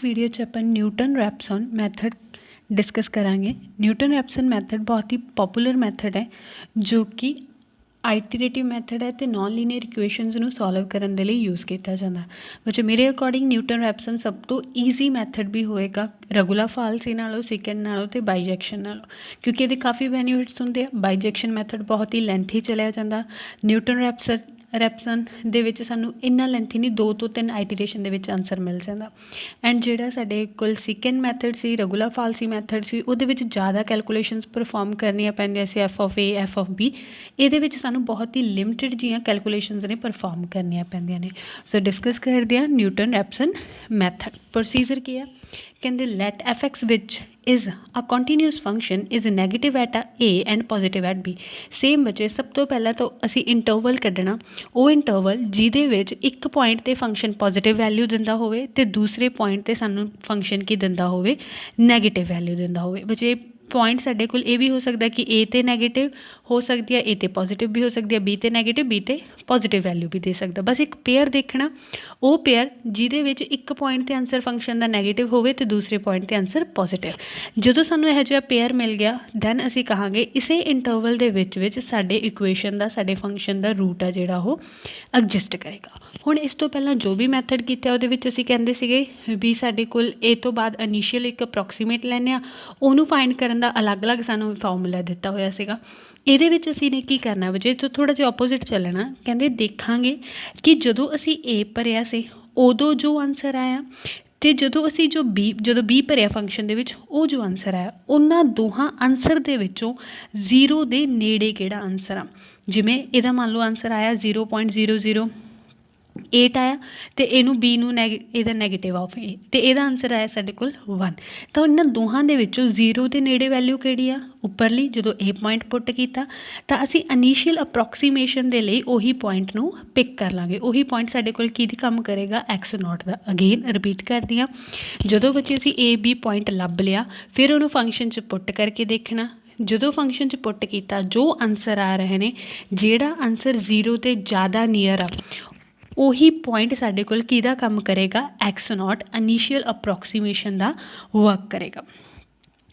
Video च ਆਪਾਂ Newton Raphson method discuss करांगे। न्यूटन रैप्सन मैथड बहुत ही पॉपुलर मैथड है जो कि आइटरेटिव मैथड है तो नॉन लीनियर इक्वेशनस ਨੂੰ ਸੋਲਵ ਕਰਨ ਦੇ ਲਈ ਯੂਜ਼ ਕੀਤਾ ਜਾਂਦਾ। ਵੈਸੇ ਮੇਰੇ ਅਕੋਰਡਿੰਗ ਨਿਊਟਨ ਰੈਪਸਨ ਸਭ ਤੋਂ ਈਜ਼ੀ ਮੈਥਡ ਵੀ ਹੋਏਗਾ ਰੈਗੂਲਰ ਫਾਲਸੀ ਨਾਲੋਂ, ਸੈਕੰਡ ਨਾਲੋਂ ਤੇ ਬਾਈਜੈਕਸ਼ਨ ਨਾਲੋਂ, ਕਿਉਂਕਿ ਇਹਦੇ ਕਾਫੀ ਬੈਨੀਫਿਟਸ ਹੁੰਦੇ ਆ। ਬਾਈਜੈਕਸ਼ਨ ਮੈਥਡ ਬਹੁਤ ਹੀ ਲੈਂਥੀ ਚਲਿਆ ਜਾਂਦਾ। ਨਿਊਟਨ ਰੈਪਸਨ ਦੇ ਵਿੱਚ ਸਾਨੂੰ ਇੰਨਾ ਲੈਂਥੀ ਨਹੀਂ, 2 ਤੋਂ 3 ਆਈਟਰੇਸ਼ਨ ਦੇ ਵਿੱਚ ਆਨਸਰ ਮਿਲ ਜਾਂਦਾ। ਐਂਡ ਜਿਹੜਾ ਸਾਡੇ ਕੋਲ ਸੈਕੰਡ ਮੈਥਡ ਸੀ, ਰੈਗੂਲਰ ਫਾਲਸੀ ਮੈਥਡ ਸੀ, ਉਹਦੇ ਵਿੱਚ ਜ਼ਿਆਦਾ ਕੈਲਕੂਲੇਸ਼ਨਸ ਪਰਫੋਰਮ ਕਰਨੀਆਂ ਪੈਂਦੀਆਂ ਸੀ, F of A, F of B. ਇਹਦੇ ਵਿੱਚ ਸਾਨੂੰ ਬਹੁਤ ਹੀ ਲਿਮਿਟਡ ਜੀਆਂ ਕੈਲਕੂਲੇਸ਼ਨਸ ਨੇ ਪਰਫੋਰਮ ਕਰਨੀਆਂ ਪੈਂਦੀਆਂ ਨੇ। ਸੋ ਡਿਸਕਸ ਕਰਦੇ ਹਾਂ ਨਿਊਟਨ ਰੈਪਸਨ ਮੈਥਡ। ਪ੍ਰੋਸੀਜਰ ਕੀ ਹੈ? ਕਹਿੰਦੇ let F X which is a continuous function is negative at A and positive at B. Same ਬੱਚੇ, ਸਭ ਤੋਂ ਪਹਿਲਾਂ ਤਾਂ ਅਸੀਂ ਇੰਟਰਵਲ ਕੱਢਣਾ। ਉਹ ਇੰਟਰਵਲ ਜਿਹਦੇ ਵਿੱਚ ਇੱਕ ਪੁਆਇੰਟ 'ਤੇ ਫੰਕਸ਼ਨ ਪੋਜ਼ੀਟਿਵ ਵੈਲਿਊ ਦਿੰਦਾ ਹੋਵੇ ਅਤੇ ਦੂਸਰੇ ਪੁਆਇੰਟ 'ਤੇ ਸਾਨੂੰ ਫੰਕਸ਼ਨ ਕੀ ਦਿੰਦਾ ਹੋਵੇ, ਨੈਗੇਟਿਵ ਵੈਲਿਊ ਦਿੰਦਾ ਹੋਵੇ। ਬੱਚੇ ਪੁਆਇੰਟ ਸਾਡੇ ਕੋਲ ਇਹ ਵੀ ਹੋ ਸਕਦਾ ਕਿ ਏ 'ਤੇ ਨੈਗੇਟਿਵ ਹੋ ਸਕਦੀ ਹੈ, ਏ 'ਤੇ ਪੋਜ਼ੀਟਿਵ ਵੀ ਹੋ ਸਕਦੀ ਹੈ, ਬੀ 'ਤੇ ਨੈਗੇਟਿਵ, ਬੀ 'ਤੇ ਪੋਜ਼ੀਟਿਵ ਵੈਲਿਊ ਵੀ ਦੇ ਸਕਦਾ। ਬਸ ਇੱਕ ਪੇਅਰ ਦੇਖਣਾ, ਉਹ ਪੇਅਰ ਜਿਹਦੇ ਵਿੱਚ ਇੱਕ ਪੁਆਇੰਟ 'ਤੇ ਆਨਸਰ ਫੰਕਸ਼ਨ ਦਾ ਨੈਗੇਟਿਵ ਹੋਵੇ ਅਤੇ ਦੂਸਰੇ ਪੁਆਇੰਟ 'ਤੇ ਆਨਸਰ ਪੋਜ਼ੀਟਿਵ। ਜਦੋਂ ਸਾਨੂੰ ਇਹੋ ਜਿਹਾ ਪੇਅਰ ਮਿਲ ਗਿਆ ਦੈਨ ਅਸੀਂ ਕਹਾਂਗੇ ਇਸੇ ਇੰਟਰਵਲ ਦੇ ਵਿੱਚ ਸਾਡੇ ਇਕੁਏਸ਼ਨ ਦਾ, ਸਾਡੇ ਫੰਕਸ਼ਨ ਦਾ ਰੂਟ ਆ ਜਿਹੜਾ ਉਹ ਐਗਜ਼ਿਸਟ ਕਰੇਗਾ। ਹੁਣ ਇਸ ਤੋਂ ਪਹਿਲਾਂ ਜੋ ਵੀ ਮੈਥਡ ਕੀਤਾ ਉਹਦੇ ਵਿੱਚ ਅਸੀਂ ਕਹਿੰਦੇ ਸੀਗੇ ਵੀ ਸਾਡੇ ਕੋਲ ਏ ਤੋਂ ਬਾਅਦ ਇਨੀਸ਼ੀਅਲ ਇੱਕ ਅਪਰੋਕਸੀਮੇਟ ਲੈਂਦੇ ਹਾਂ, ਉਹਨੂੰ ਫਾਈਂਡ ਕਰਨ ਦਾ ਅਲੱਗ-ਅਲੱਗ ਸਾਨੂੰ ਫਾਰਮੂਲਾ ਦਿੱਤਾ ਹੋਇਆ ਸੀਗਾ। ਇਹਦੇ ਵਿੱਚ ਅਸੀਂ ਨੇ ਕੀ ਕਰਨਾ ਵਜੇ ਤੋਂ ਥੋੜ੍ਹਾ ਜਿਹਾ ਆਪੋਜ਼ਿਟ ਚੱਲਣਾ। ਕਹਿੰਦੇ ਦੇਖਾਂਗੇ ਕਿ ਜਦੋਂ ਅਸੀਂ ਏ ਭਰਿਆ ਸੀ ਉਦੋਂ ਜੋ ਆਨਸਰ ਆਇਆ ਅਤੇ ਜਦੋਂ ਅਸੀਂ ਜਦੋਂ ਬੀ ਭਰਿਆ ਫੰਕਸ਼ਨ ਦੇ ਵਿੱਚ ਉਹ ਜੋ ਆਨਸਰ ਆਇਆ, ਉਹਨਾਂ ਦੋਹਾਂ ਆਨਸਰ ਦੇ ਵਿੱਚੋਂ 0 ਦੇ ਨੇੜੇ ਕਿਹੜਾ ਆਨਸਰ ਆ। ਜਿਵੇਂ ਇਹਦਾ ਮੰਨ ਲਓ ਆਨਸਰ ਆਇਆ 0.008 ਆਇਆ ਅਤੇ ਇਹਨੂੰ ਬੀ ਨੂੰ ਇਹਦਾ ਨੈਗੇਟਿਵ ਆਫ ਏ ਅਤੇ ਇਹਦਾ ਆਨਸਰ ਆਇਆ ਸਾਡੇ ਕੋਲ 1। ਤਾਂ ਇਹਨਾਂ ਦੋਹਾਂ ਦੇ ਵਿੱਚੋਂ 0 ਦੇ ਨੇੜੇ ਵੈਲਿਊ ਕਿਹੜੀ ਆ? ਉੱਪਰਲੀ। ਜਦੋਂ ਇਹ ਪੁਆਇੰਟ ਪੁੱਟ ਕੀਤਾ ਤਾਂ ਅਸੀਂ ਇਨੀਸ਼ੀਅਲ ਅਪਰੋਕਸੀਮੇਸ਼ਨ ਦੇ ਲਈ ਉਹੀ ਪੁਆਇੰਟ ਨੂੰ ਪਿਕ ਕਰ ਲਾਂਗੇ। ਉਹੀ ਪੁਆਇੰਟ ਸਾਡੇ ਕੋਲ ਕਿਹਦੀ ਕੰਮ ਕਰੇਗਾ? ਐਕਸ ਨੋਟ ਦਾ। ਅਗੇਨ ਰਿਪੀਟ ਕਰਦੀ ਹਾਂ, ਜਦੋਂ ਬੱਚੇ ਅਸੀਂ ਏ ਬੀ ਪੁਆਇੰਟ ਲੱਭ ਲਿਆ ਫਿਰ ਉਹਨੂੰ ਫੰਕਸ਼ਨ 'ਚ ਪੁੱਟ ਕਰਕੇ ਦੇਖਣਾ। ਜਦੋਂ ਫੰਕਸ਼ਨ 'ਚ ਪੁੱਟ ਕੀਤਾ ਜੋ ਆਨਸਰ ਆ ਰਹੇ ਨੇ, ਜਿਹੜਾ ਆਨਸਰ 0 ਤੋਂ ਜ਼ਿਆਦਾ ਨੀਅਰ ਆ ਉਹੀ ਪੁਆਇੰਟ ਸਾਡੇ ਕੋਲ ਕਿਹਦਾ ਕੰਮ ਕਰੇਗਾ? ਐਕਸ ਨੋਟ ਇਨੀਸ਼ੀਅਲ ਅਪਰੋਕਸੀਮੇਸ਼ਨ ਦਾ ਵਰਕ ਕਰੇਗਾ।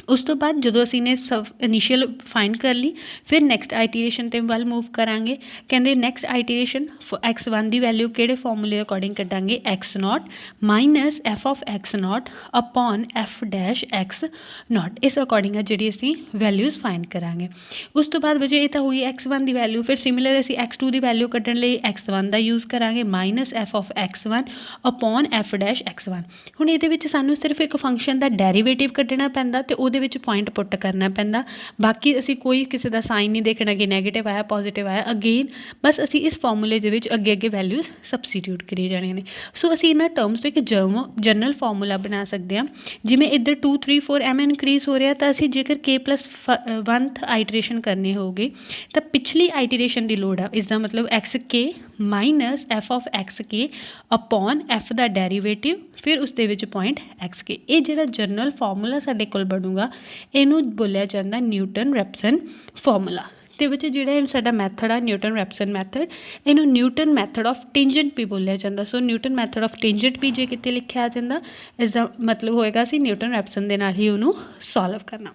ਉਸ ਤੋਂ ਬਾਅਦ ਜਦੋਂ ਅਸੀਂ ਨੇ ਇਨੀਸ਼ੀਅਲ ਫਾਈਂਡ ਕਰ ਲਈ ਫਿਰ ਨੈਕਸਟ ਆਈਟੀਰੇਸ਼ਨ 'ਤੇ ਵੱਲ ਮੂਵ ਕਰਾਂਗੇ। ਕਹਿੰਦੇ ਨੈਕਸਟ ਆਈਟੀਰੇਸ਼ਨ x1 ਦੀ ਵੈਲਿਊ ਕਿਹੜੇ ਫਾਰਮੂਲੇ ਅਕੋਰਡਿੰਗ ਕੱਢਾਂਗੇ? X not minus F of X not upon F dash X not. ਇਸ ਅਕੋਰਡਿੰਗ ਆ ਜਿਹੜੀ ਅਸੀਂ ਵੈਲਿਊਜ਼ ਫਾਈਂਡ ਕਰਾਂਗੇ। ਉਸ ਤੋਂ ਬਾਅਦ ਵਜੇ ਇਹ ਤਾਂ ਹੋਈ x1 ਦੀ ਵੈਲਿਊ। ਫਿਰ ਸਿਮਿਲਰ ਅਸੀਂ x2 ਦੀ ਵੈਲਿਊ ਕੱਢਣ ਲਈ x1 ਦਾ ਯੂਜ਼ ਕਰਾਂਗੇ minus F of x1 upon F dash x1। ਹੁਣ ਇਹਦੇ ਵਿੱਚ ਸਾਨੂੰ ਸਿਰਫ ਇੱਕ ਫੰਕਸ਼ਨ ਦਾ ਡੈਰੀਵੇਟਿਵ ਕੱਢਣਾ ਪੈਂਦਾ ਅਤੇ ਉਹਦੇ ਵਿੱਚ ਪੁਆਇੰਟ ਪੁੱਟ ਕਰਨਾ ਪੈਂਦਾ। ਬਾਕੀ ਅਸੀਂ ਕੋਈ ਕਿਸੇ ਦਾ ਸਾਈਨ ਨਹੀਂ ਦੇਖਣਾ ਕਿ ਨੈਗੇਟਿਵ ਆਇਆ, ਪੋਜ਼ੀਟਿਵ ਆਇਆ। ਅਗੇਨ ਬਸ ਅਸੀਂ ਇਸ ਫਾਰਮੂਲੇ ਦੇ ਵਿੱਚ ਅੱਗੇ ਵੈਲਿਊਜ਼ ਸਬਸਟੀਟਿਊਟ ਕਰੀ ਜਾਣੀਆਂ ਨੇ। ਸੋ ਅਸੀਂ ਇਹਨਾਂ ਟਰਮਸ ਤੋਂ ਇੱਕ ਜਨਰਲ ਫਾਰਮੂਲਾ ਬਣਾ ਸਕਦੇ ਹਾਂ। ਜਿਵੇਂ ਇੱਧਰ 2 3 4 ਐਮ ਇਨਕਰੀਜ਼ ਹੋ ਰਿਹਾ ਤਾਂ ਅਸੀਂ ਜੇਕਰ k+1th ਆਈਟਰੇਸ਼ਨ ਕਰਨੀ ਹੋਊਗੀ ਤਾਂ ਪਿਛਲੀ ਆਈਟਰੇਸ਼ਨ ਦੀ ਲੋੜ ਆ। ਇਸਦਾ ਮਤਲਬ xk minus F of xk upon F the derivative ਫਿਰ ਉਸ ਦੇ ਵਿੱਚ ਪੁਆਇੰਟ xk। ਇਹ ਜਿਹੜਾ ਜਨਰਲ ਫਾਰਮੂਲਾ ਸਾਡੇ ਕੋਲ ਬਣੂਗਾ ਇਹਨੂੰ ਬੋਲਿਆ ਜਾਂਦਾ ਨਿਊਟਨ ਰੈਪਸਨ ਫਾਰਮੂਲਾ। ਅਤੇ ਵਿੱਚ ਜਿਹੜਾ ਸਾਡਾ ਮੈਥਡ ਆ ਨਿਊਟਨ ਰੈਪਸਨ ਮੈਥਡ, ਇਹਨੂੰ ਨਿਊਟਨ ਮੈਥਡ ਆਫ ਟੇਂਜੈਂਟ ਵੀ ਬੋਲਿਆ ਜਾਂਦਾ। ਸੋ ਨਿਊਟਨ ਮੈਥਡ ਆਫ ਟੇਂਜੈਂਟ ਵੀ ਜੇ ਕਿਤੇ ਲਿਖਿਆ ਆ ਜਾਂਦਾ ਇਸਦਾ ਮਤਲਬ ਹੋਏਗਾ ਅਸੀਂ ਨਿਊਟਨ ਰੈਪਸਨ ਦੇ ਨਾਲ ਹੀ ਉਹਨੂੰ ਸੋਲਵ ਕਰਨਾ।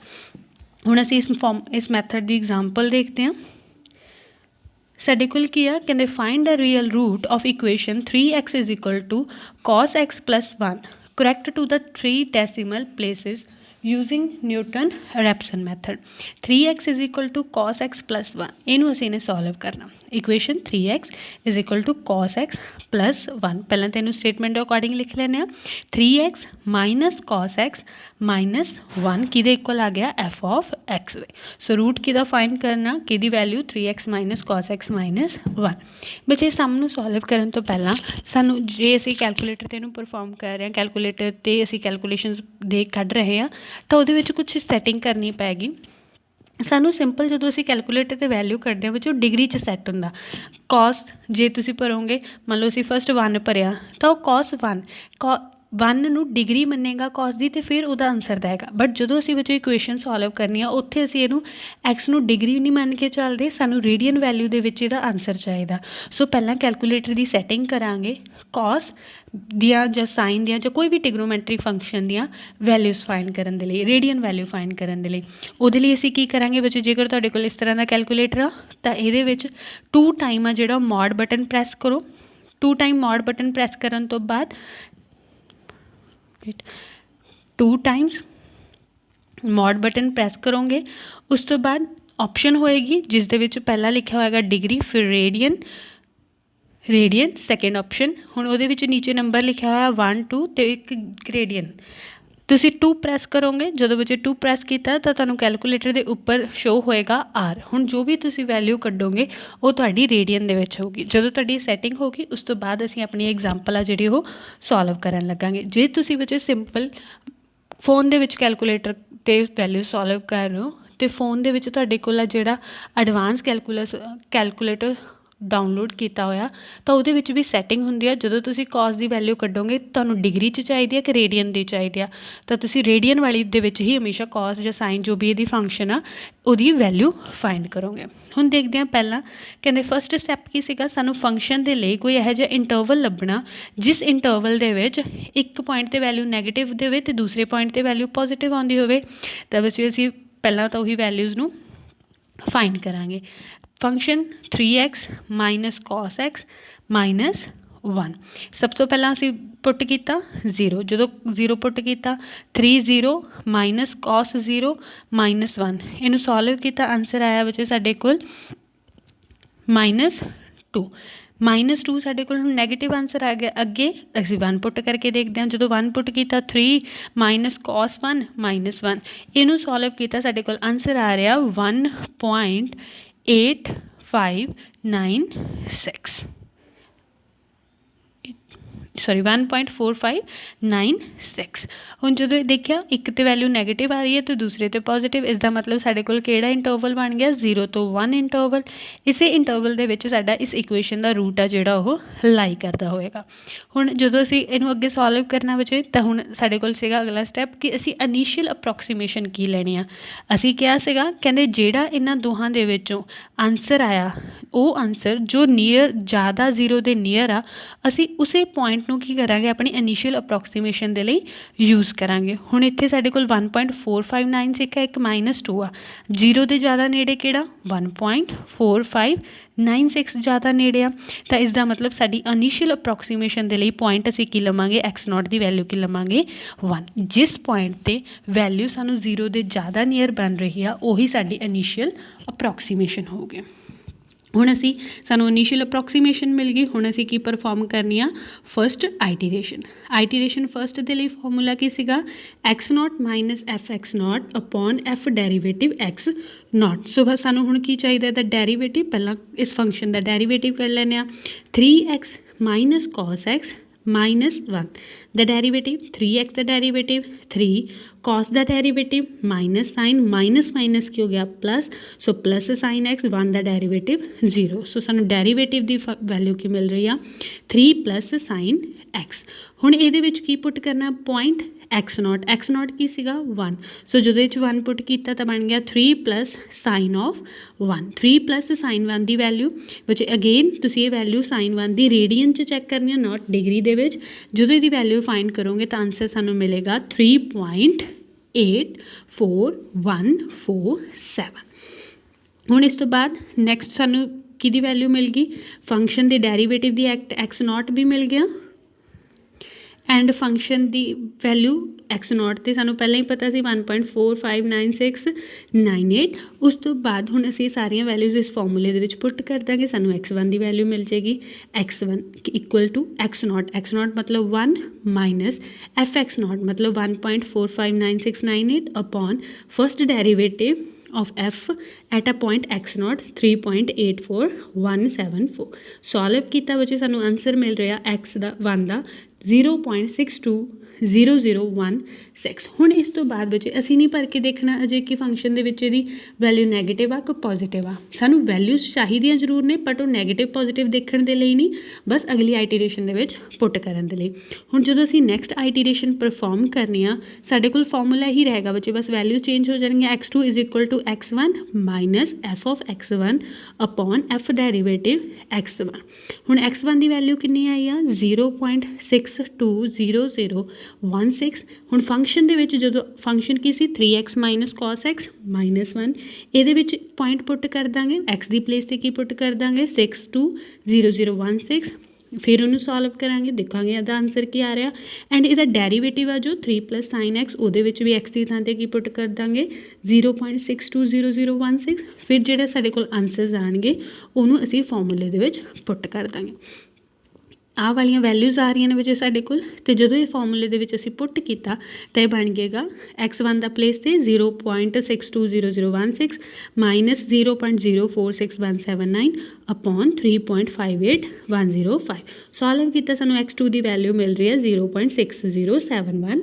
ਹੁਣ ਅਸੀਂ ਇਸ ਮੈਥਡ ਦੀ ਐਗਜ਼ਾਮਪਲ ਦੇਖਦੇ ਹਾਂ। ਸਾਡੇ ਕੋਲ ਕੀ ਆ? ਕਹਿੰਦੇ find the real root of equation 3x is equal to cos x plus 1 correct to the 3 decimal places using Newton Raphson method। 3x is equal to cos x plus 1 ਇਹਨੂੰ ਅਸੀਂ ਨੇ ਸੋਲਵ ਕਰਨਾ। Equation 3x is equal to cos x plus 1 ਪਹਿਲਾਂ ਤਾਂ ਇਹਨੂੰ statement ਦੇ according ਲਿਖ ਲੈਂਦੇ ਹਾਂ। 3x minus cos x minus 1 ਕਿਹਦੇ ਇਕੁਅਲ ਆ ਗਿਆ? ਐਫ ਆਫ ਐਕਸ ਦੇ। ਸੋ ਰੂਟ ਕਿਹਦਾ ਫਾਈਂਡ ਕਰਨਾ? ਕਿਹਦੀ value? 3x minus cos x minus 1। ਬੱਚੇ ਸਮ ਨੂੰ ਸੋਲਵ ਕਰਨ ਤੋਂ ਪਹਿਲਾਂ ਸਾਨੂੰ ਜੇ ਅਸੀਂ ਕੈਲਕੂਲੇਟਰ 'ਤੇ ਇਹਨੂੰ ਪਰਫੋਰਮ ਕਰ ਰਹੇ ਹਾਂ, ਕੈਲਕੂਲੇਟਰ 'ਤੇ ਅਸੀਂ ਕੈਲਕੂਲੇਸ਼ਨਸ ਦੇ ਕੱਢ ਰਹੇ ਹਾਂ ਤਾਂ ਉਹਦੇ ਵਿੱਚ ਕੁਛ ਸੈਟਿੰਗ ਕਰਨੀ ਪੈਗੀ। ਸਾਨੂੰ ਸਿੰਪਲ ਜਦੋਂ ਅਸੀਂ ਕੈਲਕੂਲੇਟਰ 'ਤੇ ਵੈਲਿਊ ਕੱਢਦੇ ਹਾਂ ਵਿੱਚ ਉਹ ਡਿਗਰੀ 'ਚ ਸੈੱਟ ਹੁੰਦਾ। ਕੋਸ ਜੇ ਤੁਸੀਂ ਭਰੋਗੇ, ਮੰਨ ਲਓ ਅਸੀਂ ਫਸਟ 1 ਭਰਿਆ ਤਾਂ ਉਹ cos 1 1 ਨੂੰ ਡਿਗਰੀ ਮੰਨੇਗਾ cos ਦੀ ਤੇ ਫਿਰ ਉਹਦਾ ਆਨਸਰ ਦੇਗਾ। ਬਟ ਜਦੋਂ ਅਸੀਂ ਬੱਚੇ ਇਕੁਏਸ਼ਨ ਸੋਲਵ ਕਰਨੀ ਆ ਉੱਥੇ ਅਸੀਂ ਇਹਨੂੰ x ਨੂੰ ਡਿਗਰੀ ਨਹੀਂ ਮੰਨ ਕੇ ਚੱਲਦੇ, ਸਾਨੂੰ ਰੇਡੀਅਨ ਵੈਲਿਊ ਦੇ ਵਿੱਚ ਇਹਦਾ ਆਨਸਰ ਚਾਹੀਦਾ। ਸੋ ਪਹਿਲਾਂ ਕੈਲਕੂਲੇਟਰ ਦੀ ਸੈਟਿੰਗ ਕਰਾਂਗੇ, cos ਦੀਆਂ ਜਾਂ ਸਾਈਨ ਦੀਆਂ ਜਾਂ ਕੋਈ ਵੀ ਟਿਗਨੋਮੈਟਰੀ ਫੰਕਸ਼ਨ ਦੀਆਂ ਵੈਲਿਊਜ਼ ਫਾਈਂਡ ਕਰਨ ਦੇ ਲਈ, ਰੇਡੀਅਨ ਵੈਲਿਊ ਫਾਈਂਡ ਕਰਨ ਦੇ ਲਈ। ਉਹਦੇ ਲਈ ਅਸੀਂ ਕੀ ਕਰਾਂਗੇ ਬੱਚੇ, ਜੇਕਰ ਤੁਹਾਡੇ ਕੋਲ ਇਸ ਤਰ੍ਹਾਂ ਦਾ ਕੈਲਕੂਲੇਟਰ ਆ ਤਾਂ ਇਹਦੇ ਵਿੱਚ 2 ਟਾਈਮ ਆ ਜਿਹੜਾ ਮੋਡ ਬਟਨ ਪ੍ਰੈਸ ਕਰੋ। 2 ਟਾਈਮ ਮੋਡ ਬਟਨ ਪ੍ਰੈਸ ਕਰਨ ਤੋਂ ਬਾਅਦ 2 ਟਾਈਮਸ ਮੋਡ ਬਟਨ ਪ੍ਰੈਸ ਕਰੋਗੇ। ਉਸ ਤੋਂ ਬਾਅਦ ਆਪਸ਼ਨ ਹੋਏਗੀ ਜਿਸ ਦੇ ਵਿੱਚ ਪਹਿਲਾਂ ਲਿਖਿਆ ਹੋਏਗਾ ਡਿਗਰੀ, ਫਿਰ ਰੇਡੀਅਨ, ਸੈਕਿੰਡ ਆਪਸ਼ਨ। ਹੁਣ ਉਹਦੇ ਵਿੱਚ ਨੀਚੇ ਨੰਬਰ ਲਿਖਿਆ ਹੋਇਆ 1 2 ਅਤੇ ਇੱਕ ਗ੍ਰੇਡੀਅਨ। ਤੁਸੀਂ 2 ਪ੍ਰੈਸ ਕਰੋਗੇ, ਜਦੋਂ ਬੱਚੇ 2 ਪ੍ਰੈਸ ਕੀਤਾ ਤਾਂ ਤੁਹਾਨੂੰ ਕੈਲਕੂਲੇਟਰ ਦੇ ਉੱਪਰ ਸ਼ੋ ਹੋਏਗਾ R। ਹੁਣ ਜੋ ਵੀ ਤੁਸੀਂ ਵੈਲਿਊ ਕੱਢੋਗੇ ਉਹ ਤੁਹਾਡੀ ਰੇਡੀਅਨ ਦੇ ਵਿੱਚ ਹੋਊਗੀ। ਜਦੋਂ ਤੁਹਾਡੀ ਸੈਟਿੰਗ ਹੋ ਗਈ ਉਸ ਤੋਂ ਬਾਅਦ ਅਸੀਂ ਆਪਣੀ ਐਗਜ਼ਾਮਪਲ ਆ ਜਿਹੜੀ ਉਹ ਸੋਲਵ ਕਰਨ ਲੱਗਾਂਗੇ। ਜੇ ਤੁਸੀਂ ਬੱਚੇ ਸਿੰਪਲ ਫੋਨ ਦੇ ਵਿੱਚ ਕੈਲਕੂਲੇਟਰ 'ਤੇ ਵੈਲਿਊ ਸੋਲਵ ਕਰ ਰਹੇ ਹੋ ਅਤੇ ਫੋਨ ਦੇ ਵਿੱਚ ਤੁਹਾਡੇ ਕੋਲ ਆ ਜਿਹੜਾ ਐਡਵਾਂਸ ਕੈਲਕੂਲੇਟਰ ਡਾਊਨਲੋਡ ਕੀਤਾ ਹੋਇਆ ਤਾਂ ਉਹਦੇ ਵਿੱਚ ਵੀ ਸੈਟਿੰਗ ਹੁੰਦੀ ਆ। ਜਦੋਂ ਤੁਸੀਂ cos ਦੀ ਵੈਲਿਊ ਕੱਢੋਗੇ ਤੁਹਾਨੂੰ ਡਿਗਰੀ 'ਚ ਚਾਹੀਦੀ ਹੈ ਕਿ ਰੇਡੀਅਨ ਦੀ ਚਾਹੀਦੀ ਆ, ਤਾਂ ਤੁਸੀਂ ਰੇਡੀਅਨ ਵਾਲੀ ਦੇ ਵਿੱਚ ਹੀ ਹਮੇਸ਼ਾ cos ਜਾਂ ਸਾਈਨ ਜੋ ਵੀ ਇਹਦੀ ਫੰਕਸ਼ਨ ਆ ਉਹਦੀ ਵੈਲਿਊ ਫਾਈਂਡ ਕਰੋਗੇ। ਹੁਣ ਦੇਖਦੇ ਹਾਂ ਪਹਿਲਾਂ ਕਹਿੰਦੇ ਫਸਟ ਸਟੈਪ ਕੀ ਸੀਗਾ, ਸਾਨੂੰ ਫੰਕਸ਼ਨ ਦੇ ਲਈ ਕੋਈ ਇਹੋ ਜਿਹਾ ਇੰਟਰਵਲ ਲੱਭਣਾ ਜਿਸ ਇੰਟਰਵਲ ਦੇ ਵਿੱਚ ਇੱਕ ਪੁਆਇੰਟ 'ਤੇ ਵੈਲਿਊ ਨੈਗੇਟਿਵ ਦੇਵੇ ਅਤੇ ਦੂਸਰੇ ਪੁਆਇੰਟ 'ਤੇ ਵੈਲਿਊ ਪੋਜ਼ੀਟਿਵ ਆਉਂਦੀ ਹੋਵੇ। ਤਾਂ ਵੈਸੇ ਅਸੀਂ ਪਹਿਲਾਂ ਤਾਂ ਉਹੀ ਵੈਲਿਊਜ਼ ਨੂੰ ਫਾਈਂਡ ਕਰਾਂਗੇ। Function 3x minus cos x minus 1। ਸਭ ਤੋਂ ਪਹਿਲਾਂ ਅਸੀਂ ਪੁੱਟ ਕੀਤਾ 0, ਜਦੋਂ 0 ਪੁੱਟ ਕੀਤਾ 3 0 ਮਾਈਨਸ cos 0 ਮਾਈਨਸ 1। ਇਹਨੂੰ ਸੋਲਵ ਕੀਤਾ, ਆਨਸਰ ਆਇਆ ਬੱਚੇ ਸਾਡੇ ਕੋਲ -2। -2 ਸਾਡੇ ਕੋਲ ਹੁਣ ਨੈਗੇਟਿਵ ਆਨਸਰ ਆ ਗਿਆ। ਅੱਗੇ ਅਸੀਂ 1 ਪੁੱਟ ਕਰਕੇ ਦੇਖਦੇ ਹਾਂ, ਜਦੋਂ 1 ਪੁੱਟ ਕੀਤਾ 3 ਮਾਈਨਸ cos 1 ਮਾਈਨਸ 1। ਇਹਨੂੰ ਸੋਲਵ ਕੀਤਾ, ਸਾਡੇ ਕੋਲ ਆਨਸਰ ਆ ਰਿਹਾ 1.4596 1.4596। ਹੁਣ ਜਦੋਂ ਦੇਖਿਆ ਇੱਕ ਤੇ ਵੈਲਿਊ ਨੈਗੇਟਿਵ ਆ ਰਹੀ ਹੈ ਅਤੇ ਦੂਸਰੇ 'ਤੇ ਪੋਜ਼ੀਟਿਵ, ਇਸ ਦਾ ਮਤਲਬ ਸਾਡੇ ਕੋਲ ਕਿਹੜਾ ਇੰਟਰਵਲ ਬਣ ਗਿਆ, 0 ਤੋਂ 1 ਇੰਟਰਵਲ। ਇਸੇ ਇੰਟਰਵਲ ਦੇ ਵਿੱਚ ਸਾਡਾ ਇਸ ਇਕੁਏਸ਼ਨ ਦਾ ਰੂਟ ਆ ਜਿਹੜਾ ਉਹ ਲਾਈ ਕਰਦਾ ਹੋਏਗਾ। ਹੁਣ ਜਦੋਂ ਅਸੀਂ ਇਹਨੂੰ ਅੱਗੇ ਸੋਲਵ ਕਰਨਾ ਬਚੇ ਤਾਂ ਹੁਣ ਸਾਡੇ ਕੋਲ ਸੀਗਾ ਅਗਲਾ ਸਟੈਪ ਕਿ ਅਸੀਂ ਇਨੀਸ਼ੀਅਲ ਅਪਰੋਕਸੀਮੇਸ਼ਨ ਕੀ ਲੈਣੀ ਆ। ਅਸੀਂ ਕਿਹਾ ਸੀਗਾ ਕਹਿੰਦੇ ਜਿਹੜਾ ਇਹਨਾਂ ਦੋਹਾਂ ਦੇ ਵਿੱਚੋਂ ਆਨਸਰ ਆਇਆ ਉਹ ਆਨਸਰ ਜੋ ਨੀਅਰ ਜ਼ਿਆਦਾ 0 ਦੇ ਨੀਅਰ ਆ ਅਸੀਂ ਉਸੇ ਪੁਆਇੰਟ ਨੂੰ ਕੀ ਕਰਾਂਗੇ ਆਪਣੀ ਇਨੀਸ਼ੀਅਲ ਅਪਰੋਕਸੀਮੇਸ਼ਨ ਦੇ ਲਈ ਯੂਜ਼ ਕਰਾਂਗੇ। ਹੁਣ ਇੱਥੇ ਸਾਡੇ ਕੋਲ 1.4596 ਹੈ, ਇੱਕ -2 ਆ। 0 ਦੇ ਜ਼ਿਆਦਾ ਨੇੜੇ ਕਿਹੜਾ 1.4596 ਜ਼ਿਆਦਾ ਨੇੜੇ ਆ, ਤਾਂ ਇਸ ਦਾ ਮਤਲਬ ਸਾਡੀ ਇਨੀਸ਼ੀਅਲ ਅਪਰੋਕਸੀਮੇਸ਼ਨ ਦੇ ਲਈ ਪੁਆਇੰਟ ਅਸੀਂ ਕੀ ਲਵਾਂਗੇ, x0 ਦੀ ਵੈਲਿਊ ਕੀ ਲਵਾਂਗੇ 1। ਜਿਸ ਪੁਆਇੰਟ 'ਤੇ ਵੈਲਿਊ ਸਾਨੂੰ 0 ਦੇ ਜ਼ਿਆਦਾ ਨੀਅਰ ਬਣ ਰਹੀ ਆ ਉਹੀ ਸਾਡੀ ਇਨੀਸ਼ੀਅਲ ਅਪਰੋਕਸੀਮੇਸ਼ਨ ਹੋਊਗੀ। ਹੁਣ ਸਾਨੂੰ ਇਨੀਸ਼ੀਅਲ ਅਪਰੋਕਸੀਮੇਸ਼ਨ ਮਿਲ ਗਈ। ਹੁਣ ਅਸੀਂ ਕੀ ਪਰਫੋਰਮ ਕਰਨੀ ਆ, ਫਸਟ ਆਈਟੀਰੇਸ਼ਨ ਫਸਟ ਦੇ ਲਈ ਫਾਰਮੂਲਾ ਕੀ ਸੀਗਾ, x0 minus f(x0) upon f derivative x0। ਸੋ ਸਾਨੂੰ ਹੁਣ ਕੀ ਚਾਹੀਦਾ ਇਹਦਾ ਡੈਰੀਵੇਟਿਵ, ਪਹਿਲਾਂ ਇਸ ਫੰਕਸ਼ਨ ਦਾ ਡੈਰੀਵੇਟਿਵ ਕਰ ਲੈਂਦੇ ਹਾਂ। 3x minus cos x minus 1 ਦਾ ਡੈਰੀਵੇਟਿਵ, 3x ਦਾ ਡੈਰੀਵੇਟਿਵ 3, cos ਦਾ ਡੈਰੀਵੇਟਿਵ ਮਾਈਨਸ ਸਾਈਨ, ਮਾਈਨਸ ਕੀ ਹੋ ਗਿਆ ਪਲੱਸ, ਸੋ ਪਲੱਸ ਸਾਈਨ x, 1 ਦਾ ਡੈਰੀਵੇਟਿਵ 0। ਸੋ ਸਾਨੂੰ ਡੈਰੀਵੇਟਿਵ ਦੀ ਵੈਲਿਊ ਕੀ ਮਿਲ ਰਹੀ ਆ 3 ਪਲੱਸ ਸਾਈਨ x। ਹੁਣ ਇਹਦੇ ਵਿੱਚ ਕੀ ਪੁੱਟ ਕਰਨਾ, ਪੁਆਇੰਟ x0 ਕੀ ਸੀਗਾ 1। ਸੋ ਜਦੋਂ ਇਹ 'ਚ 1 ਪੁੱਟ ਕੀਤਾ ਤਾਂ ਬਣ ਗਿਆ 3 plus sign of 1। 3 plus sign 1 the value ਵਿੱਚ ਅਗੇਨ ਤੁਸੀਂ ਇਹ ਵੈਲਿਊ ਸਾਈਨ 1 ਦੀ ਰੇਡੀਅਨ 'ਚ ਚੈੱਕ ਕਰਨੀ ਆ, ਨੋਟ ਡਿਗਰੀ ਦੇ ਵਿੱਚ। ਜਦੋਂ ਇਹਦੀ ਵੈਲਿਊ ਫਾਈਂਡ ਕਰੋਗੇ ਤਾਂ ਆਨਸਰ ਸਾਨੂੰ ਮਿਲੇਗਾ 3.84147। ਹੁਣ ਇਸ ਤੋਂ ਬਾਅਦ ਨੈਕਸਟ ਸਾਨੂੰ ਕਿਹਦੀ ਵੈਲਿਊ ਮਿਲ ਗਈ, ਫੰਕਸ਼ਨ ਦੇ ਡੈਰੀਵੇਟਿਵ ਦੀ x0 ਵੀ ਮਿਲ ਗਿਆ and function the value x0 ਤੇ ਸਾਨੂੰ ਪਹਿਲਾਂ ਹੀ ਪਤਾ ਸੀ 1.459698। ਉਸ ਤੋਂ ਬਾਅਦ ਹੁਣ ਅਸੀਂ ਸਾਰੀਆਂ ਵੈਲਿਊਜ਼ ਇਸ ਫਾਰਮੂਲੇ ਦੇ ਵਿੱਚ ਪੁੱਟ ਕਰ ਦਾਂਗੇ, ਸਾਨੂੰ x1 ਦੀ ਵੈਲਿਊ ਮਿਲ ਜਾਏਗੀ x1 ਇਕੁਅਲ ਟੂ x0 ਮਤਲਬ 1 ਮਾਈਨਸ f(x0) ਮਤਲਬ 1.459698 upon first derivative of f at a point x0 3.84174। Solve ਕੀਤਾ ਬੱਚੇ ਸਾਨੂੰ ਆਨਸਰ ਮਿਲ ਰਿਹਾ x ਦਾ 1 ਦਾ 0.62 0016। ਹੁਣ ਇਸ ਤੋਂ ਬਾਅਦ ਬੱਚੇ ਅਸੀਂ ਨਹੀਂ ਭਰ ਕੇ ਦੇਖਣਾ ਅਜੇ ਕਿ ਫੰਕਸ਼ਨ ਦੇ ਵਿੱਚ ਇਹਦੀ ਵੈਲਿਊ ਨੈਗੇਟਿਵ ਆ ਕਿ ਪੋਜ਼ੀਟਿਵ ਆ, ਸਾਨੂੰ ਵੈਲਿਊਜ਼ ਚਾਹੀਦੀਆਂ ਜ਼ਰੂਰ ਨੇ ਬਟ ਉਹ ਨੈਗੇਟਿਵ ਪੋਜ਼ੀਟਿਵ ਦੇਖਣ ਦੇ ਲਈ ਨਹੀਂ, ਬਸ ਅਗਲੀ ਆਈਟੀਰੇਸ਼ਨ ਦੇ ਵਿੱਚ ਪੁੱਟ ਕਰਨ ਦੇ ਲਈ। ਹੁਣ ਜਦੋਂ ਅਸੀਂ ਨੈਕਸਟ ਆਈਟੀਰੇਸ਼ਨ ਪਰਫੋਰਮ ਕਰਨੀ ਆ ਸਾਡੇ ਕੋਲ ਫਾਰਮੂਲਾ ਹੀ ਰਹੇਗਾ ਬੱਚੇ, ਬਸ ਵੈਲਿਊ ਚੇਂਜ ਹੋ ਜਾਣਗੀਆਂ। x2 = x1 minus f of x1 upon f derivative x1। ਹੁਣ x1 ਦੀ ਵੈਲਿਊ ਕਿੰਨੀ ਆਈ ਆ 0.620016। ਹੁਣ ਫੰਕਸ਼ਨ ਦੇ ਵਿੱਚ ਜਦੋਂ ਫੰਕਸ਼ਨ ਕੀ ਸੀ 3x minus cos x minus 1, ਇਹਦੇ ਵਿੱਚ ਪੁਆਇੰਟ ਪੁੱਟ ਕਰ ਦਾਂਗੇ, x ਦੀ ਪਲੇਸ 'ਤੇ ਕੀ ਪੁੱਟ ਕਰ ਦਾਂਗੇ 620016। ਫਿਰ ਉਹਨੂੰ ਸੋਲਵ ਕਰਾਂਗੇ, ਦੇਖਾਂਗੇ ਇਹਦਾ ਆਨਸਰ ਕੀ ਆ ਰਿਹਾ। ਐਂਡ ਇਹਦਾ ਡੈਰੀਵੇਟਿਵ ਆ ਜੋ 3 + sin x, ਉਹਦੇ ਵਿੱਚ ਵੀ x ਦੀ ਥਾਂ 'ਤੇ ਕੀ ਪੁੱਟ ਕਰ ਦਾਂਗੇ 0.620016। ਫਿਰ ਜਿਹੜੇ ਸਾਡੇ ਕੋਲ ਆਨਸਰਸ ਆਉਣਗੇ ਉਹਨੂੰ ਅਸੀਂ ਫਾਰਮੂਲੇ ਦੇ ਵਿੱਚ ਪੁੱਟ ਕਰ ਦਾਂਗੇ। ਆਹ ਵਾਲੀਆਂ ਵੈਲਿਊਜ਼ ਆ ਰਹੀਆਂ ਨੇ ਬੱਚੇ ਸਾਡੇ ਕੋਲ, ਅਤੇ ਜਦੋਂ ਇਹ ਫਾਰਮੂਲੇ ਦੇ ਵਿੱਚ ਅਸੀਂ ਪੁੱਟ ਕੀਤਾ ਤਾਂ ਇਹ ਬਣ ਜਾਏਗਾ x1 ਦਾ ਪਲੇਸ 'ਤੇ 0.620016 ਮਾਈਨਸ 0.046179 ਅਪੋਨ 3.58105। ਸੋਲਵ ਕੀਤਾ, ਸਾਨੂੰ x2 ਦੀ ਵੈਲਿਊ ਮਿਲ ਰਹੀ ਹੈ 0.60712।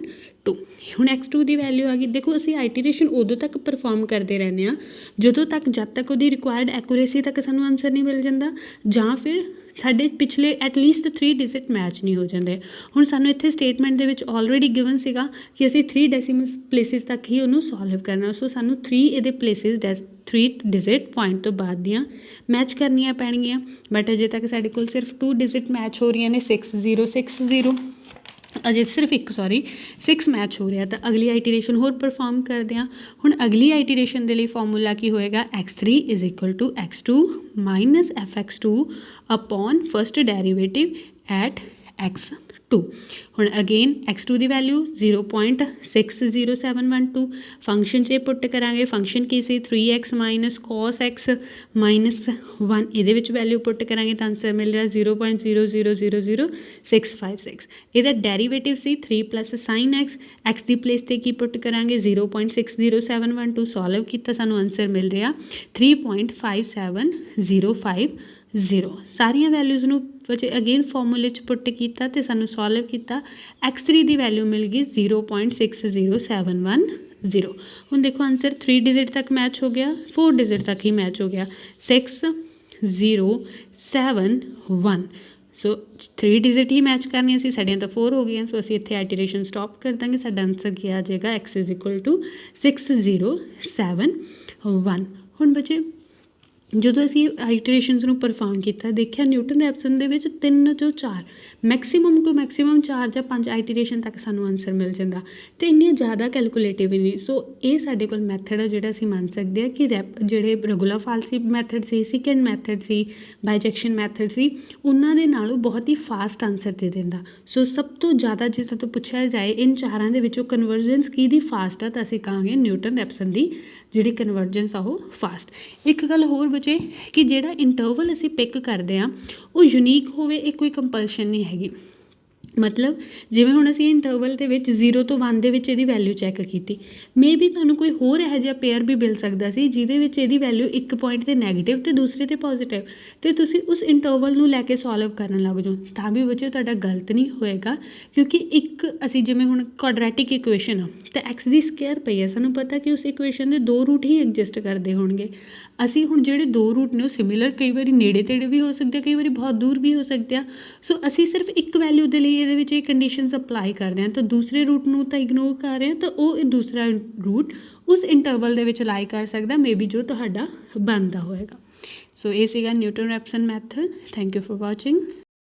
ਹੁਣ x2 ਦੀ ਵੈਲਿਊ ਆ ਗਈ। ਦੇਖੋ ਅਸੀਂ ਆਈਟੀਰੇਸ਼ਨ ਉਦੋਂ ਤੱਕ ਪਰਫੋਰਮ ਕਰਦੇ ਰਹਿੰਦੇ ਹਾਂ ਜਦੋਂ ਤੱਕ ਜਦ ਤੱਕ ਉਹਦੀ ਰਿਕੁਆਇਰਡ ਐਕੂਰੇਸੀ ਤੱਕ ਸਾਨੂੰ ਆਨਸਰ ਨਹੀਂ ਮਿਲ ਜਾਂਦਾ, ਜਾਂ ਫਿਰ ਸਾਡੇ ਪਿਛਲੇ ਐਟਲੀਸਟ 3 ਡਿਜਿਟ ਮੈਚ ਨਹੀਂ ਹੋ ਜਾਂਦੇ। ਹੁਣ ਸਾਨੂੰ ਇੱਥੇ ਸਟੇਟਮੈਂਟ ਦੇ ਵਿੱਚ ਆਲਰੇਡੀ ਗਿਵਨ ਸੀਗਾ ਕਿ ਅਸੀਂ 3 ਡੈਸੀਮਲ ਪਲੇਸਿਸ ਤੱਕ ਹੀ ਉਹਨੂੰ ਸੋਲਵ ਕਰਨਾ, ਸੋ ਸਾਨੂੰ 3 ਇਹਦੇ ਪਲੇਸਿਸ 3 ਡਿਜਿਟ ਪੁਆਇੰਟ ਤੋਂ ਬਾਅਦ ਦੀਆਂ ਮੈਚ ਕਰਨੀਆਂ ਪੈਣਗੀਆਂ, ਬਟ ਅਜੇ ਤੱਕ ਸਾਡੇ ਕੋਲ ਸਿਰਫ 2 ਡਿਜਿਟ ਮੈਚ ਹੋ ਰਹੀਆਂ ਨੇ 6060, ਅਜੇ ਸਿਰਫ 6 ਮੈਚ ਹੋ ਰਿਹਾ। ਤਾਂ ਅਗਲੀ ਆਈਟੀਰੇਸ਼ਨ ਹੋਰ ਪਰਫੋਰਮ ਕਰਦੇ ਹਾਂ। ਹੁਣ ਅਗਲੀ ਆਈਟੀਰੇਸ਼ਨ ਦੇ ਲਈ ਫਾਰਮੂਲਾ ਕੀ ਹੋਏਗਾ x3 = x2 minus fx2 upon first derivative at x2। ਹੁਣ ਅਗੇਨ x2 ਦੀ ਵੈਲਿਊ 0.60712, ਫੰਕਸ਼ਨ 'ਚ ਪੁੱਟ ਕਰਾਂਗੇ। ਫੰਕਸ਼ਨ ਕੀ ਸੀ 3x minus cos x minus 1, ਇਹਦੇ ਵਿੱਚ ਵੈਲਿਊ ਪੁੱਟ ਕਰਾਂਗੇ ਤਾਂ ਆਨਸਰ ਮਿਲ ਰਿਹਾ 0.0000656। ਇਹਦਾ ਡੈਰੀਵੇਟਿਵ ਸੀ 3 + sin x, x ਦੀ ਪਲੇਸ 'ਤੇ ਕੀ ਪੁੱਟ ਕਰਾਂਗੇ 0.60712। ਸੋਲਵ ਕੀਤਾ, ਸਾਨੂੰ ਆਨਸਰ ਮਿਲ ਰਿਹਾ 3.57050। ਸਾਰੀਆਂ ਵੈਲਿਊਜ਼ ਨੂੰ ਬੱਚੇ ਅਗੇਨ ਫਾਰਮੂਲੇ 'ਚ ਪੁੱਟ ਕੀਤਾ ਅਤੇ ਸਾਨੂੰ ਸੋਲਵ ਕੀਤਾ। x3 ਦੀ ਵੈਲਿਊ ਮਿਲ ਗਈ 0.60710। ਹੁਣ ਦੇਖੋ ਆਨਸਰ 3 ਡਿਜਿਟ ਤੱਕ ਮੈਚ ਹੋ ਗਿਆ, 4 ਡਿਜਿਟ ਤੱਕ ਹੀ ਮੈਚ ਹੋ ਗਿਆ 6071। ਸੋ 3 ਡਿਜਿਟ ਹੀ ਮੈਚ ਕਰਨੀਆਂ ਸੀ, ਸਾਡੀਆਂ ਤਾਂ 4 ਹੋ ਗਈਆਂ। ਸੋ ਅਸੀਂ ਇੱਥੇ ਆਈਟੀਰੇਸ਼ਨ ਸਟੋਪ ਕਰ ਦਾਂਗੇ। ਸਾਡਾ ਆਨਸਰ ਕੀ ਆ ਜਾਏਗਾ x = 6071। ਹੁਣ ਬੱਚੇ ਜਦੋਂ ਅਸੀਂ ਆਈਟਰੇਸ਼ਨਸ ਨੂੰ ਪਰਫੋਰਮ ਕੀਤਾ ਦੇਖਿਆ ਨਿਊਟਨ ਰੈਪਸਨ ਦੇ ਵਿੱਚ 3 ਤੋਂ 4 ਮੈਕਸੀਮਮ ਟੂ ਮੈਕਸੀਮਮ 4 ਜਾਂ 5 ਆਈਟਰੇਸ਼ਨ ਤੱਕ ਸਾਨੂੰ ਆਨਸਰ ਮਿਲ ਜਾਂਦਾ, ਅਤੇ ਇੰਨੀਆਂ ਜ਼ਿਆਦਾ ਕੈਲਕੂਲੇਟਿਵ ਹੀ ਨਹੀਂ। ਸੋ ਇਹ ਸਾਡੇ ਕੋਲ ਮੈਥਡ ਆ ਜਿਹੜਾ ਅਸੀਂ ਮੰਨ ਸਕਦੇ ਹਾਂ ਕਿ ਜਿਹੜੇ ਰੈਗੂਲਰ ਫਾਲਸੀ ਮੈਥਡ ਸੀ, ਸੈਕੰਡ ਮੈਥਡ ਸੀ, ਬਾਈਜੈਕਸ਼ਨ ਮੈਥਡ ਸੀ, ਉਹਨਾਂ ਦੇ ਨਾਲੋਂ ਬਹੁਤ ਹੀ ਫਾਸਟ ਆਨਸਰ ਦੇ ਦਿੰਦਾ। ਸੋ ਸਭ ਤੋਂ ਜ਼ਿਆਦਾ ਜੇ ਸਾਡੇ ਤੋਂ ਪੁੱਛਿਆ ਜਾਏ ਇਨ ਚਾਰਾਂ ਦੇ ਵਿੱਚੋਂ ਕਨਵਰਜੈਂਸ ਕਿਹਦੀ ਫਾਸਟ ਆ, ਤਾਂ ਅਸੀਂ ਕਹਾਂਗੇ ਨਿਊਟਨ ਰੈਪਸਨ ਦੀ ਜਿਹੜੀ ਕਨਵਰਜੈਂਸ ਆ ਉਹ ਫਾਸਟ। ਇੱਕ ਗੱਲ ਹੋਰ ਬਚੇ ਕਿ ਜਿਹੜਾ ਇੰਟਰਵਲ ਅਸੀਂ ਪਿਕ ਕਰਦੇ ਹਾਂ ਉਹ ਯੂਨੀਕ ਹੋਵੇ, ਇਹ ਕੋਈ ਕੰਪਲਸ਼ਨ ਨਹੀਂ ਹੈਗੀ। ਮਤਲਬ ਜਿਵੇਂ ਹੁਣ ਅਸੀਂ ਇੰਟਰਵਲ ਦੇ ਵਿੱਚ 0 ਤੋਂ 1 ਦੇ ਵਿੱਚ ਇਹਦੀ ਵੈਲਿਊ ਚੈੱਕ ਕੀਤੀ, ਮੇ ਬੀ ਤੁਹਾਨੂੰ ਕੋਈ ਹੋਰ ਇਹੋ ਜਿਹਾ ਪੇਅਰ ਵੀ ਮਿਲ ਸਕਦਾ ਸੀ ਜਿਹਦੇ ਵਿੱਚ ਇਹਦੀ ਵੈਲਿਊ ਇੱਕ ਪੁਆਇੰਟ 'ਤੇ ਨੈਗੇਟਿਵ ਅਤੇ ਦੂਸਰੇ 'ਤੇ ਪੋਜ਼ੀਟਿਵ, ਅਤੇ ਤੁਸੀਂ ਉਸ ਇੰਟਰਵਲ ਨੂੰ ਲੈ ਕੇ ਸੋਲਵ ਕਰਨ ਲੱਗ ਜਾਓ ਤਾਂ ਵੀ ਬੱਚੇ ਤੁਹਾਡਾ ਗਲਤ ਨਹੀਂ ਹੋਏਗਾ। ਕਿਉਂਕਿ ਇੱਕ ਅਸੀਂ ਜਿਵੇਂ ਹੁਣ ਕੁਆਡਰੈਟਿਕ ਇਕੁਏਸ਼ਨ ਆ ਤਾਂ x ਦੀ ਸਕੁਏਅਰ ਪਈ ਹੈ, ਸਾਨੂੰ ਪਤਾ ਕਿ ਉਸ ਇਕੁਏਸ਼ਨ ਦੇ 2 ਰੂਟ ਹੀ ਐਗਜ਼ਿਸਟ ਕਰਦੇ ਹੋਣਗੇ। ਅਸੀਂ ਹੁਣ ਜਿਹੜੇ 2 ਰੂਟ ਨੇ ਉਹ ਸਿਮਿਲਰ ਕਈ ਵਾਰੀ ਨੇੜੇ ਤੇੜੇ ਵੀ ਹੋ ਸਕਦੇ, ਕਈ ਵਾਰੀ ਬਹੁਤ ਦੂਰ ਵੀ ਹੋ ਸਕਦੇ ਆ। ਸੋ ਅਸੀਂ ਸਿਰਫ ਇੱਕ ਵੈਲਿਊ ਦੇ ਲਈ ਇਹਦੇ ਵਿੱਚ ਇਹ ਕੰਡੀਸ਼ਨਸ ਅਪਲਾਈ ਕਰਦੇ ਹਾਂ, ਤਾਂ ਦੂਸਰੇ ਰੂਟ ਨੂੰ ਤਾਂ ਇਗਨੋਰ ਕਰ ਰਹੇ ਹਾਂ, ਤਾਂ ਉਹ ਦੂਸਰਾ ਰੂਟ ਉਸ ਇੰਟਰਵਲ ਦੇ ਵਿੱਚ ਲਾਈ ਕਰ ਸਕਦਾ ਮੇ ਬੀ ਜੋ ਤੁਹਾਡਾ ਬਣਦਾ ਹੋਏਗਾ। ਸੋ ਇਹ ਸੀਗਾ Newton Raphson method. Thank you for watching.